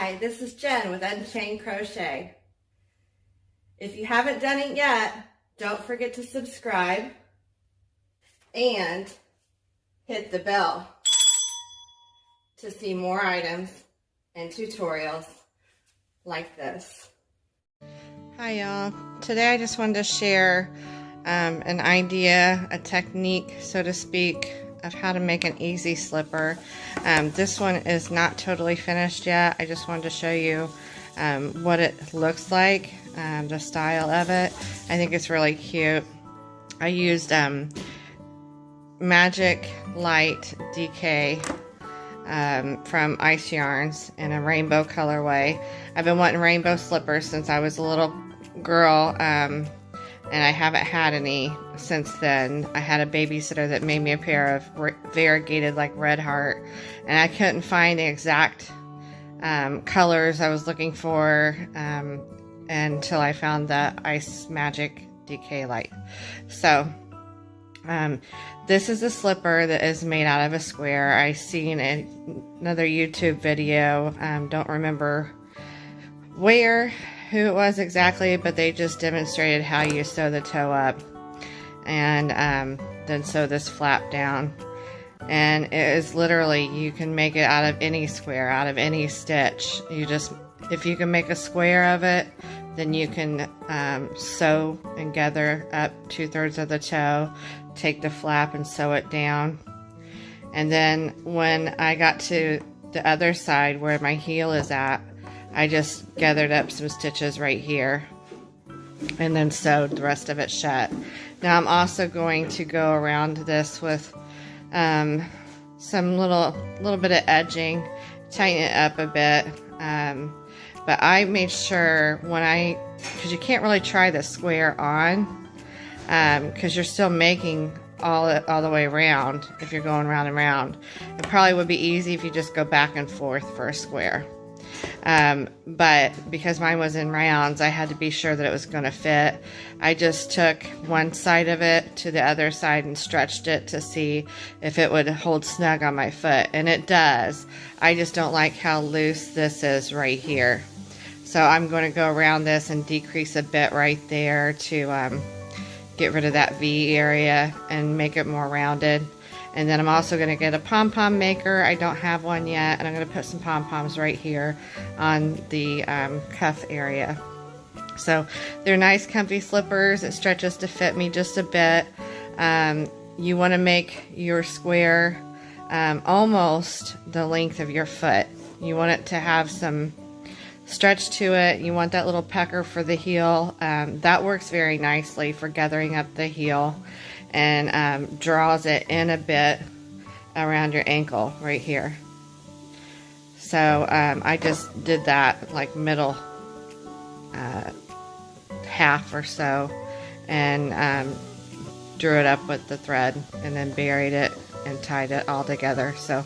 Hi, this is Jen with Unchained Crochet. If you haven't done it yet, don't forget to subscribe and hit the bell to see more items and tutorials like this. Hi y'all. Today I just wanted to share an idea, a technique, so to speak, of how to make an easy slipper. This one is not totally finished yet. I just wanted to show you what it looks like, the style of it. I think it's really cute. I used Magic Light DK from Ice Yarns in a rainbow colorway. I've been wanting rainbow slippers since I was a little girl, and I haven't had any since then. I had a babysitter that made me a pair of variegated like Red Heart, and I couldn't find the exact colors I was looking for until I found the Ice Magic DK light. So this is a slipper that is made out of a square. I seen another YouTube video, don't remember who it was exactly, but they just demonstrated how you sew the toe up and then sew this flap down. And it is literally, you can make it out of any square, out of any stitch. If you can make a square of it, then you can sew and gather up 2/3 of the toe, take the flap and sew it down. And then when I got to the other side where my heel is at, I just gathered up some stitches right here and then sewed the rest of it shut. Now I'm also going to go around this with some little bit of edging, tighten it up a bit. But I made sure because you can't really try the square on, because you're still making all the way around if you're going round and round. It probably would be easy if you just go back and forth for a square. But because mine was in rounds, I had to be sure that it was going to fit. I just took one side of it to the other side and stretched it to see if it would hold snug on my foot, and it does. I just don't like how loose this is right here. So I'm going to go around this and decrease a bit right there to get rid of that V area and make it more rounded. And then I'm also going to get a pom-pom maker. I don't have one yet, and I'm going to put some pom-poms right here on the cuff area. So they're nice comfy slippers. It stretches to fit me just a bit. You want to make your square almost the length of your foot. You want it to have some stretch to it. You want that little pecker for the heel. That works very nicely for gathering up the heel, and draws it in a bit around your ankle right here. So I just did that like middle half or so, and drew it up with the thread and then buried it and tied it all together. So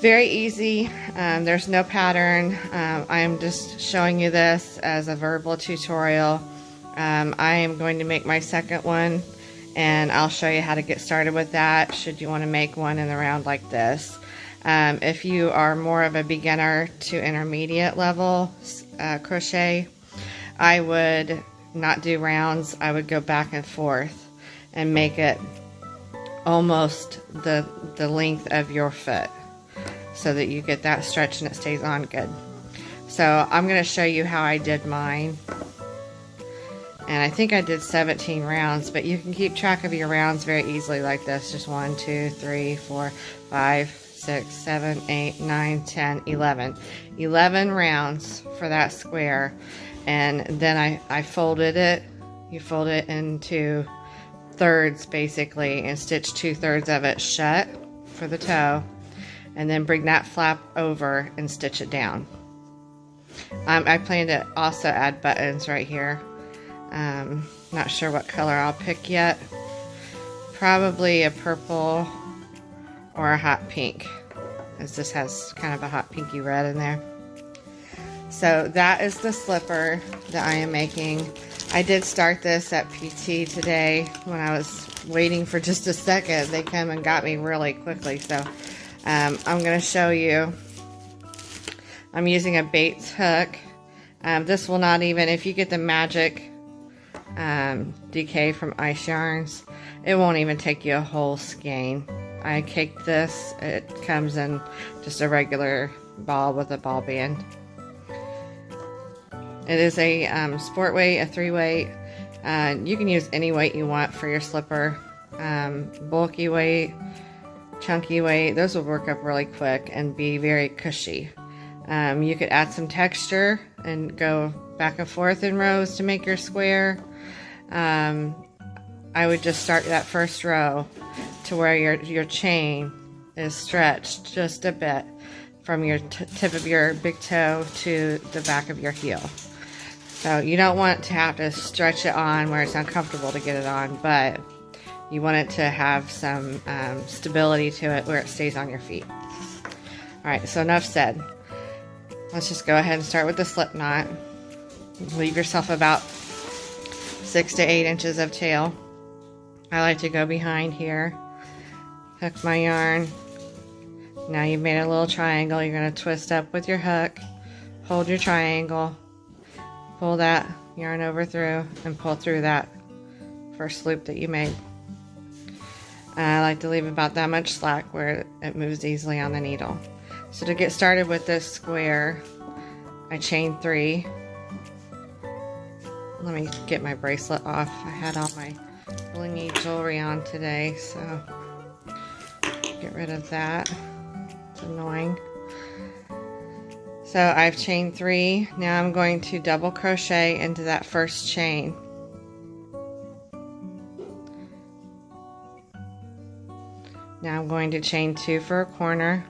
very easy. There's no pattern. I am just showing you this as a verbal tutorial. I am going to make my second one, and I'll show you how to get started with that should you want to make one in the round like this. If you are more of a beginner to intermediate level crochet, I would not do rounds. I would go back and forth and make it almost the length of your foot so that you get that stretch and it stays on good. So I'm going to show you how I did mine. And I think I did 17 rounds, but you can keep track of your rounds very easily like this. Just 1, 2, 3, 4, 5, 6, 7, 8, 9, 10, 11. 11 rounds for that square. And then I folded it. You fold it into thirds basically, and stitch 2/3 of it shut for the toe. And then bring that flap over and stitch it down. I plan to also add buttons right here. Not sure what color I'll pick yet. Probably a purple or a hot pink, as this has kind of a hot pinky red in there. So that is the slipper that I am making. I did start this at PT today when I was waiting for just a second. They came and got me really quickly. So I'm going to show you I'm using a Bates hook. This will not even, if you get the magic DK from Ice Yarns, it won't even take you a whole skein. I caked this. It comes in just a regular ball with a ball band. It is a sport weight, a 3-weight. You can use any weight you want for your slipper. Bulky weight, chunky weight, those will work up really quick and be very cushy. You could add some texture and go back and forth in rows to make your square. I would just start that first row to where your chain is stretched just a bit from your tip of your big toe to the back of your heel. So you don't want to have to stretch it on where it's uncomfortable to get it on, but you want it to have some stability to it where it stays on your feet. Alright, so enough said. Let's just go ahead and start with the slip knot. Leave yourself about 6 to 8 inches of tail. I like to go behind here, hook my yarn. Now you've made a little triangle. You're going to twist up with your hook, hold your triangle, pull that yarn over through, and pull through that first loop that you made. I like to leave about that much slack where it moves easily on the needle. So to get started with this square, I chain 3. Let me get my bracelet off. I had all my blingy jewelry on today, so get rid of that. It's annoying. So I've chained 3. Now I'm going to double crochet into that first chain. Now I'm going to chain 2 for a corner,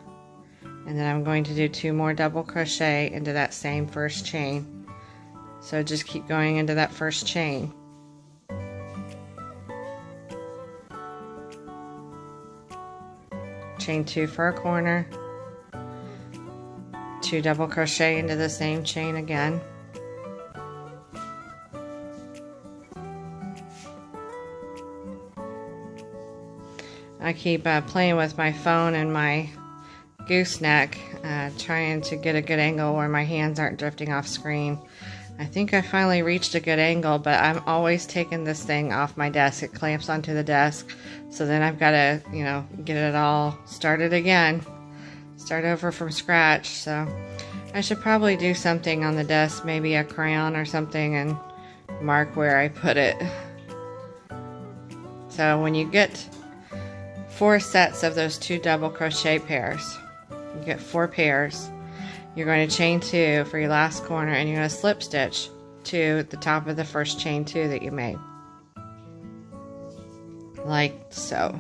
and then I'm going to do 2 more double crochet into that same first chain. So just keep going into that first chain. Chain 2 for a corner, 2 double crochet into the same chain again. I keep playing with my phone and my gooseneck, trying to get a good angle where my hands aren't drifting off screen. I think I finally reached a good angle, but I'm always taking this thing off my desk. It clamps onto the desk, so then I've got to, get it all started again. Start over from scratch. So I should probably do something on the desk, maybe a crayon or something, and mark where I put it. So when you get 4 sets of those 2 double crochet pairs, you get 4 pairs. You're going to chain 2 for your last corner, and you're going to slip stitch to the top of the first chain 2 that you made, like so.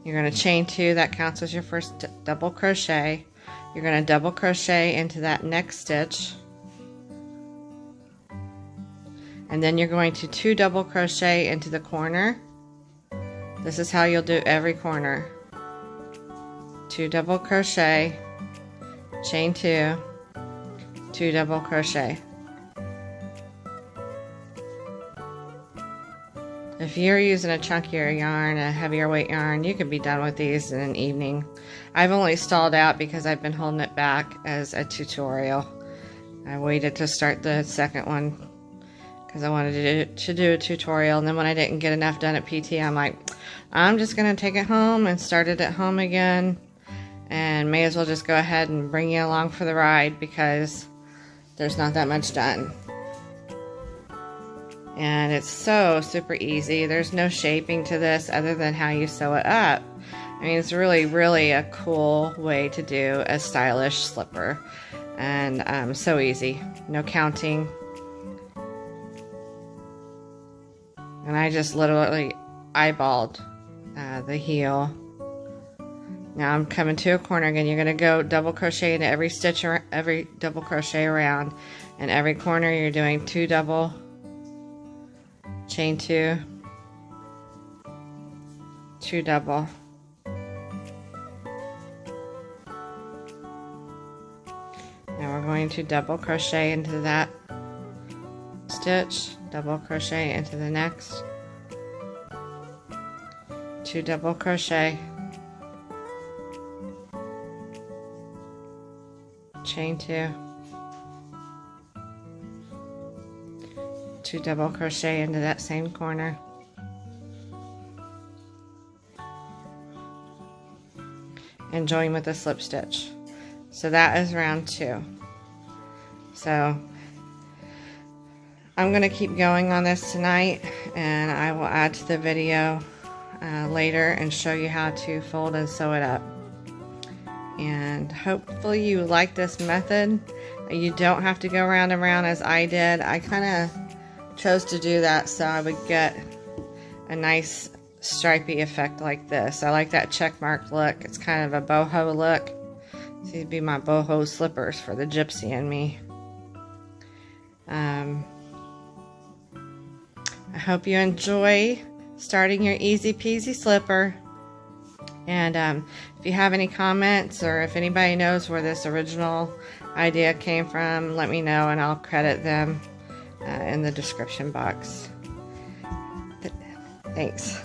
You're going to chain 2, that counts as your first double crochet. You're going to double crochet into that next stitch, and then you're going to 2 double crochet into the corner. This is how you'll do every corner. 2 double crochet, chain 2, 2 double crochet. If you're using a chunkier yarn, a heavier weight yarn, you can be done with these in an evening. I've only stalled out because I've been holding it back as a tutorial. I waited to start the second one because I wanted to do a tutorial, and then when I didn't get enough done at PT, I'm like, I'm just going to take it home and start it at home again, and may as well just go ahead and bring you along for the ride because there's not that much done. And it's so super easy. There's no shaping to this other than how you sew it up. I mean, it's really, really a cool way to do a stylish slipper, and so easy. No counting. And I just literally eyeballed the heel. Now I'm coming to a corner again. You're going to go double crochet into every stitch, or every double crochet around, and every corner you're doing 2 double, chain 2, 2 double. Now we're going to double crochet into that stitch, double crochet into the next, 2 double crochet, chain 2, 2 double crochet into that same corner, and join with a slip stitch. So that is round 2. So I'm going to keep going on this tonight, and I will add to the video later and show you how to fold and sew it up. And hopefully you like this method. You don't have to go round and round as I did. I kind of chose to do that so I would get a nice stripy effect like this. I like that check mark look. It's kind of a boho look. These would be my boho slippers for the gypsy and me. I hope you enjoy starting your easy peasy slipper. And if you have any comments, or if anybody knows where this original idea came from, let me know and I'll credit them in the description box. Thanks.